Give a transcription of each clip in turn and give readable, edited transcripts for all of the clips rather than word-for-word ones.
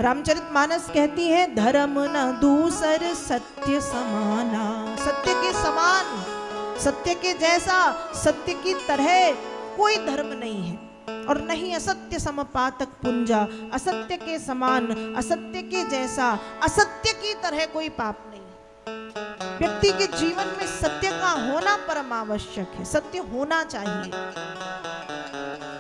रामचरितमानस कहती है, धर्म न दूसर सत्य समाना। सत्य के समान, सत्य के जैसा, सत्य की तरह कोई धर्म नहीं है, और नहीं असत्य समपातक पुंजा। असत्य के समान, असत्य के जैसा, असत्य की तरह कोई पाप नहीं। व्यक्ति के जीवन में सत्य का होना परम आवश्यक है, सत्य होना चाहिए।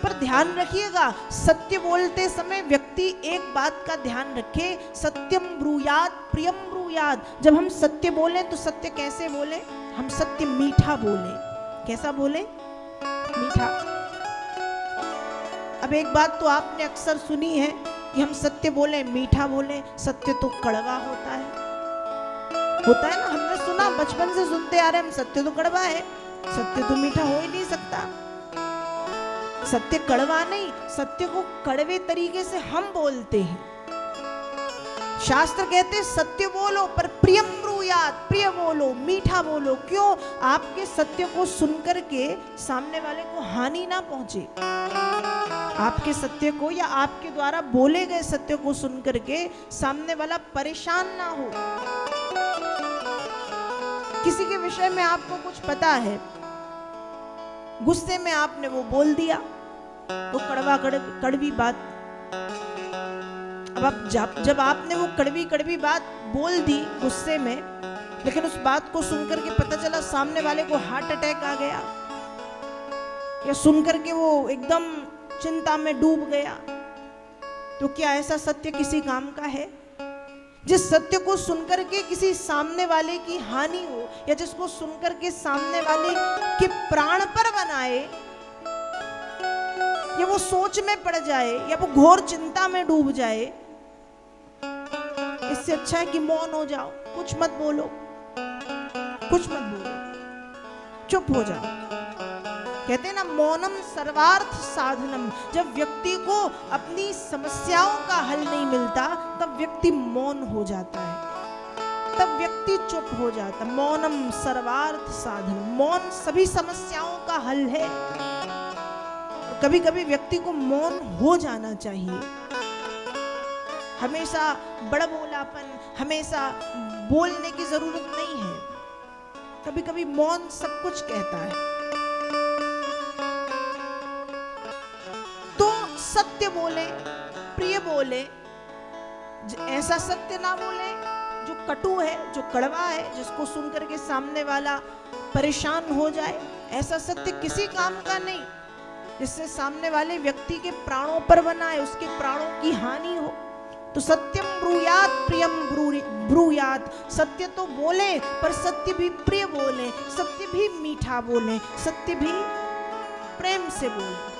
पर ध्यान रखिएगा, सत्य बोलते समय व्यक्ति एक बात का ध्यान रखे, सत्यम ब्रूयात प्रियम ब्रूयात। जब हम सत्य बोले तो सत्य कैसे बोले? हम सत्य मीठा बोले। कैसा बोले? मीठा। अब एक बात तो आपने अक्सर सुनी है कि हम सत्य बोले मीठा बोले, सत्य तो कड़वा होता है। होता है ना, हमने सुना, बचपन से सुनते आ रहे हम, सत्य तो कड़वा है, सत्य तो मीठा हो ही नहीं सकता। सत्य कड़वा नहीं, सत्य को कड़वे तरीके से हम बोलते हैं। शास्त्र कहते सत्य बोलो पर प्रियम ब्रूयात, प्रिय बोलो, मीठा बोलो। क्यों? आपके सत्य को सुनकर के सामने वाले को हानि ना पहुंचे। आपके सत्य को या आपके द्वारा बोले गए सत्य को सुनकर के सामने वाला परेशान ना हो। किसी के विषय में आपको कुछ पता है, गुस्से में आपने वो बोल दिया, तो कड़वी बात। अब आप जब आपने वो कड़वी बात बोल दी गुस्से में, लेकिन उस बात को सुनकर के पता चला सामने वाले को हार्ट अटैक आ गया, या सुनकर के वो एकदम चिंता में डूब गया, तो क्या ऐसा सत्य किसी काम का है? जिस सत्य को सुनकर के किसी सामने वाले की हानि हो, या जिसको सुनकर के सामने वाले के प्राण पर बनाए, या वो सोच में पड़ जाए, या वो घोर चिंता में डूब जाए, इससे अच्छा है कि मौन हो जाओ, कुछ मत बोलो, कुछ मत बोलो, चुप हो जाओ। कहते हैं ना, मौनम सर्वार्थ साधनम। जब व्यक्ति को अपनी समस्याओं का हल नहीं मिलता, तब व्यक्ति मौन हो जाता है, तब व्यक्ति चुप हो जाता। मौनम सर्वार्थ साधनम, मौन सभी समस्याओं का हल है। कभी कभी व्यक्ति को मौन हो जाना चाहिए। हमेशा बड़बोलापन, हमेशा बोलने की जरूरत नहीं है। कभी कभी मौन सब कुछ कहता है। तो सत्य बोले, प्रिय बोले, ऐसा सत्य ना बोले जो कटु है, जो कड़वा है, जिसको सुनकर के सामने वाला परेशान हो जाए। ऐसा सत्य किसी काम का नहीं जिससे सामने वाले व्यक्ति के प्राणों पर बनाए, उसके प्राणों की हानि हो। तो सत्यम ब्रूयात प्रियम ब्रूयात। सत्य तो बोले, पर सत्य भी प्रिय बोले, सत्य भी मीठा बोले, सत्य भी प्रेम से बोले।